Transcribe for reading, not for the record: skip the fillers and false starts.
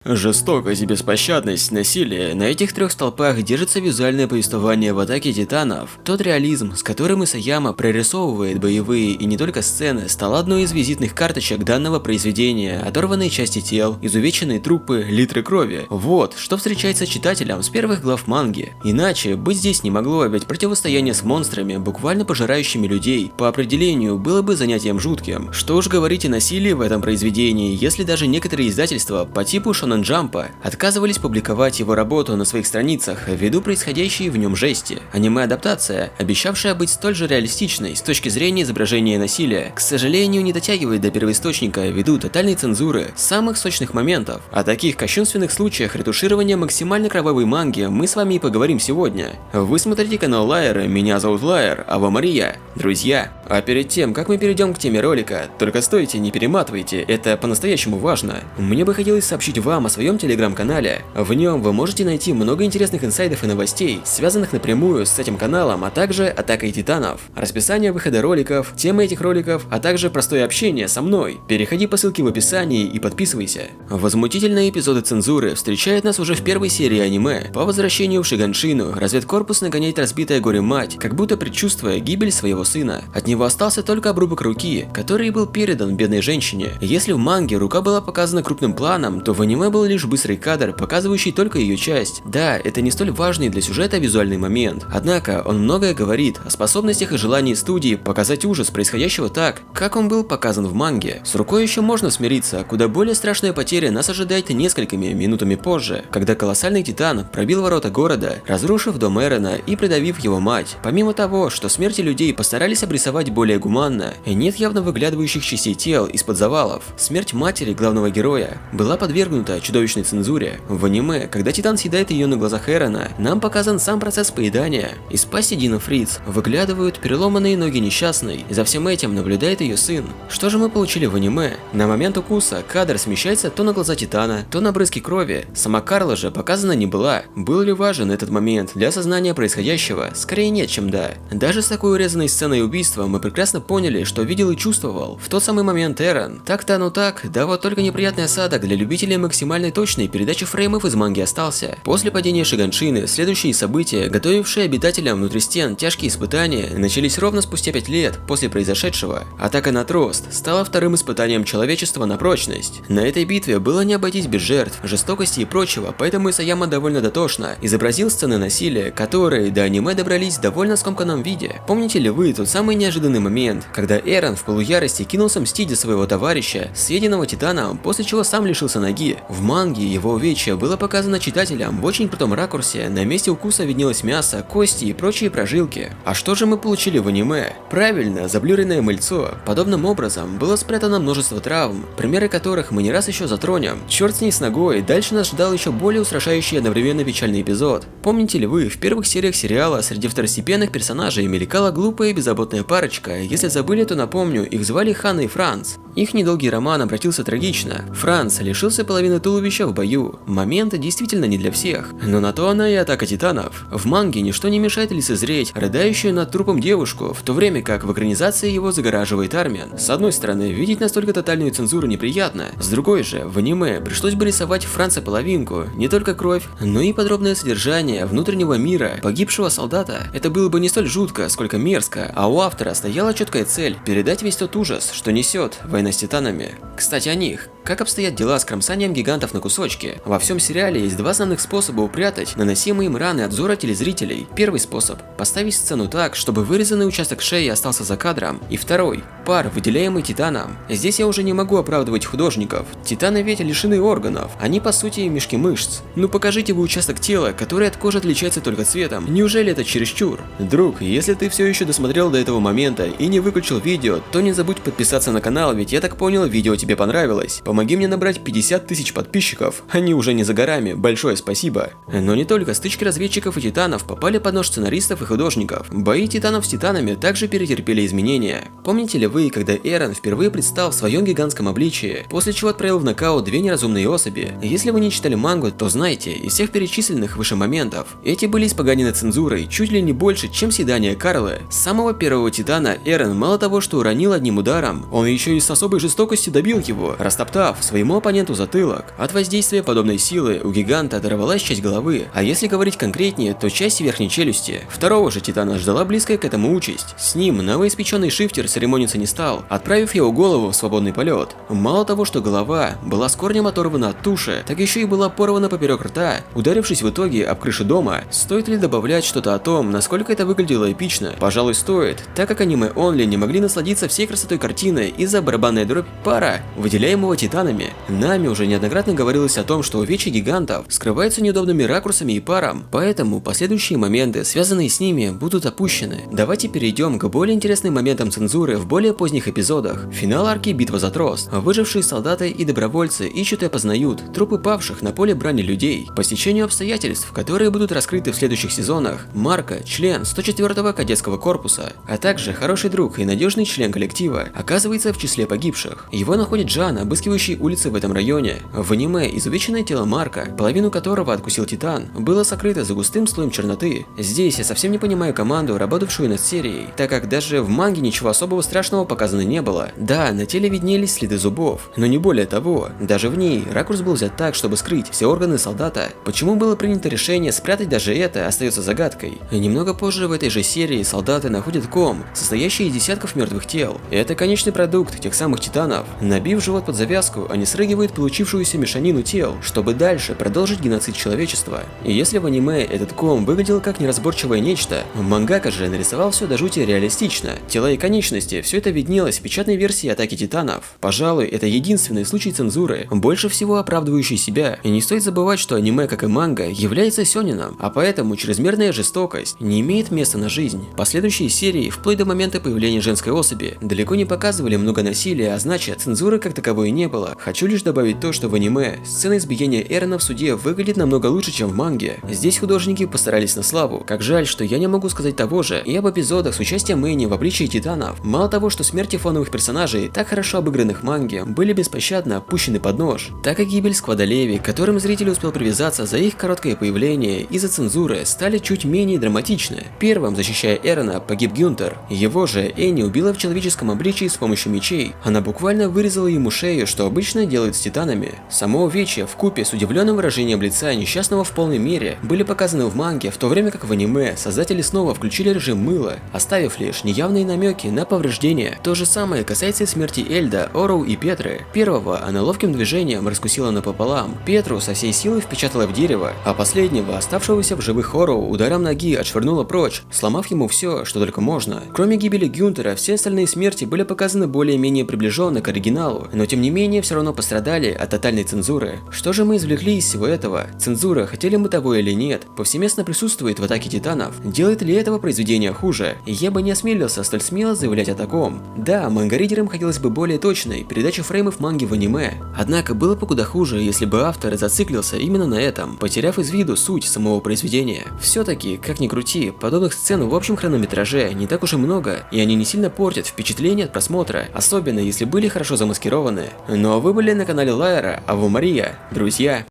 Жестокость, беспощадность, насилие – на этих трех столпах держится визуальное повествование в Атаке Титанов. Тот реализм, с которым Исаяма прорисовывает боевые и не только сцены, стал одной из визитных карточек данного произведения. Оторванные части тел, изувеченные трупы, литры крови – вот, что встречается читателям с первых глав манги. Иначе быть здесь не могло, ведь противостояние с монстрами, буквально пожирающими людей, по определению было бы занятием жутким. Что уж говорить о насилии в этом произведении, если даже некоторые издательства по типу Shonen Jump отказывались публиковать его работу на своих страницах ввиду происходящей в нем жести. Аниме-адаптация, обещавшая быть столь же реалистичной с точки зрения изображения насилия, к сожалению, не дотягивает до первоисточника ввиду тотальной цензуры самых сочных моментов. О таких кощунственных случаях ретуширования максимально кровавой манги мы с вами и поговорим сегодня. Вы смотрите канал Лайер, меня зовут Лайер, а вы Мария. Друзья, а перед тем, как мы перейдем к теме ролика, только стойте, не перематывайте, это по-настоящему важно. Мне бы хотелось сообщить вам о своем телеграм-канале. В нем вы можете найти много интересных инсайдов и новостей, связанных напрямую с этим каналом, а также Атакой Титанов, расписание выхода роликов, темы этих роликов, а также простое общение со мной. Переходи по ссылке в описании и подписывайся. Возмутительные эпизоды цензуры встречают нас уже в первой серии аниме. По возвращению в Шиганшину разведкорпус нагоняет разбитая горем мать, как будто предчувствуя гибель своего сына. От него остался только обрубок руки, который был передан бедной женщине. Если в манге рука была показана крупным планом, то в аниме был лишь быстрый кадр, показывающий только ее часть. Да, это не столь важный для сюжета визуальный момент, однако он многое говорит о способностях и желании студии показать ужас происходящего так, как он был показан в манге. С рукой еще можно смириться, куда более страшная потеря нас ожидает несколькими минутами позже, когда колоссальный титан пробил ворота города, разрушив дом Эрена и придавив его мать. Помимо того, что смерти людей постарались обрисовать более гуманно, нет явно выглядывающих частей тел из-под завалов, смерть матери главного героя была подвергнута чудовищной цензуре. В аниме, когда Титан съедает ее на глазах Эрена, нам показан сам процесс поедания. Из пасти Дина Фриц выглядывают переломанные ноги несчастной, и за всем этим наблюдает ее сын. Что же мы получили в аниме? На момент укуса кадр смещается то на глаза Титана, то на брызги крови. Сама Карла же показана не была. Был ли важен этот момент для осознания происходящего? Скорее нет, чем да. Даже с такой урезанной сценой убийства мы прекрасно поняли, что видел и чувствовал в тот самый момент Эрен. Так-то оно так, да вот только неприятный осадок для любителей максимальной точной передачи фреймов из манги остался. После падения Шиганшины, следующие события, готовившие обитателям внутри стен тяжкие испытания, начались ровно спустя 5 лет после произошедшего. Атака на Трост стала вторым испытанием человечества на прочность. На этой битве было не обойтись без жертв, жестокости и прочего, поэтому Исаяма довольно дотошно изобразил сцены насилия, которые до аниме добрались в довольно скомканном виде. Помните ли вы тот самый неожиданный момент, когда Эрен в полуярости кинулся мстить за своего товарища, съеденного Титаном, после чего сам лишился ноги? В манге его увечье было показано читателям в очень крутом ракурсе, на месте укуса виднелось мясо, кости и прочие прожилки. А что же мы получили в аниме? Правильно, заблюренное мыльцо. Подобным образом было спрятано множество травм, примеры которых мы не раз еще затронем. Черт с ней с ногой, дальше нас ждал еще более устрашающий и одновременно печальный эпизод. Помните ли вы, в первых сериях сериала среди второстепенных персонажей мелькала глупая и беззаботная парочка? Если забыли, то напомню, их звали Ханна и Франц. Их недолгий роман обратился трагично. Франц лишился половины туловища в бою. Момент действительно не для всех. Но на то она и Атака Титанов. В манге ничто не мешает лицезреть рыдающую над трупом девушку, в то время как в экранизации его загораживает Армин. С одной стороны, видеть настолько тотальную цензуру неприятно. С другой же, в аниме пришлось бы рисовать Франца половинку. Не только кровь, но и подробное содержание внутреннего мира погибшего солдата. Это было бы не столь жутко, сколько мерзко, а у автора стояла четкая цель – передать весь тот ужас, что несет война с Титанами. Кстати, о них. Как обстоят дела с кромсанием гигантов на кусочки? Во всем сериале есть два основных способа упрятать наносимые им раны от взора телезрителей. Первый способ – поставить сцену так, чтобы вырезанный участок шеи остался за кадром. И второй – пар, выделяемый Титаном. Здесь я уже не могу оправдывать художников. Титаны ведь лишены органов, они по сути мешки мышц. Ну покажите вы участок тела, который от кожи отличается только цветом. Неужели это чересчур? Друг, если ты все еще досмотрел до этого момента и не выключил видео, то не забудь подписаться на канал, ведь я так понял, видео тебе понравилось. Помоги мне набрать 50 тысяч подписчиков, они уже не за горами, большое спасибо. Но не только стычки разведчиков и титанов попали под нож сценаристов и художников. Бои титанов с титанами также перетерпели изменения. Помните ли вы, когда Эрен впервые предстал в своем гигантском обличии, после чего отправил в нокаут две неразумные особи? Если вы не читали мангу, то знайте, из всех перечисленных выше моментов, эти были испоганены цензурой чуть ли не больше, чем съедание Карлы. С самого первого титана Эрен мало того, что уронил одним ударом, он еще и с особой жестокостью добил его, растоптав. разорвав своему оппоненту затылок. От воздействия подобной силы у гиганта оторвалась часть головы, а если говорить конкретнее, то часть верхней челюсти. Второго же титана ждала близкая к этому участь. С ним новоиспеченный шифтер церемониться не стал, отправив его голову в свободный полет. Мало того, что голова была с корнем оторвана от туши, так еще и была порвана поперек рта, ударившись в итоге об крышу дома. Стоит ли добавлять что-то о том, насколько это выглядело эпично? Пожалуй, стоит, так как аниме Only не могли насладиться всей красотой картины из-за барабанной дробь пара, выделяемого титанами. Нами уже неоднократно говорилось о том, что увечья гигантов скрываются неудобными ракурсами и паром, поэтому последующие моменты, связанные с ними, будут опущены. Давайте перейдем к более интересным моментам цензуры в более поздних эпизодах. Финал арки «Битва за трос». Выжившие солдаты и добровольцы ищут и опознают трупы павших на поле брани людей. По стечению обстоятельств, которые будут раскрыты в следующих сезонах, Марко, член 104-го кадетского корпуса, а также хороший друг и надежный член коллектива, оказывается в числе погибших. Его находит Джан, обыскивающий улицы в этом районе. В аниме изувеченное тело Марка, половину которого откусил Титан, было сокрыто за густым слоем черноты. Здесь я совсем не понимаю команду, работавшую над серией, так как даже в манге ничего особого страшного показано не было. Да, на теле виднелись следы зубов, но не более того. Даже в ней ракурс был взят так, чтобы скрыть все органы солдата. Почему было принято решение спрятать даже это, остается загадкой. Немного позже в этой же серии солдаты находят ком, состоящий из десятков мертвых тел. Это конечный продукт тех самых титанов. Набив живот под завязку, они срыгивают получившуюся мешанину тел, чтобы дальше продолжить геноцид человечества. И если в аниме этот ком выглядел как неразборчивое нечто, мангака же нарисовал все до жути реалистично. Тела и конечности, все это виднелось в печатной версии Атаки Титанов. Пожалуй, это единственный случай цензуры, больше всего оправдывающий себя. И не стоит забывать, что аниме, как и манга, является сёнэном, а поэтому чрезмерная жестокость не имеет места на жизнь. Последующие серии, вплоть до момента появления женской особи, далеко не показывали много насилия, а значит, цензуры как таковой не было. Хочу лишь добавить то, что в аниме сцена избиения Эрена в суде выглядит намного лучше, чем в манге. Здесь художники постарались на славу. Как жаль, что я не могу сказать того же и об эпизодах с участием Мэйни в обличии титанов. Мало того, что смерти фоновых персонажей, так хорошо обыгранных в манге, были беспощадно опущены под нож, так и гибель Сквада Леви, к которым зритель успел привязаться за их короткое появление из-за цензуры, стали чуть менее драматичны. Первым, защищая Эрена, погиб Гюнтер. Его же Энни убила в человеческом обличии с помощью мечей. Она буквально вырезала ему шею, что обычно делают с титанами. Само увечье вкупе с удивленным выражением лица несчастного в полной мере были показаны в манге, в то время как в аниме создатели снова включили режим мыла, оставив лишь неявные намеки на повреждения. То же самое касается и смерти Эльда, Ороу и Петры. Первого она ловким движением раскусила напополам, Петру со всей силы впечатала в дерево, а последнего, оставшегося в живых Ороу, ударом ноги отшвырнула прочь, сломав ему все, что только можно. Кроме гибели Гюнтера, все остальные смерти были показаны более-менее приближенно к оригиналу, но тем не менее все равно пострадали от тотальной цензуры. Что же мы извлекли из всего этого? Цензура, хотели мы того или нет, повсеместно присутствует в Атаке Титанов. Делает ли этого произведение хуже? Я бы не осмелился столь смело заявлять о таком. Да, мангаридерам хотелось бы более точной передачи фреймов манги в аниме, однако было бы куда хуже, если бы автор зациклился именно на этом, потеряв из виду суть самого произведения. Все-таки, как ни крути, подобных сцен в общем хронометраже не так уж и много, и они не сильно портят впечатление от просмотра, особенно если были хорошо замаскированы. Ну а вы были на канале Лайера, а вы Мария, друзья.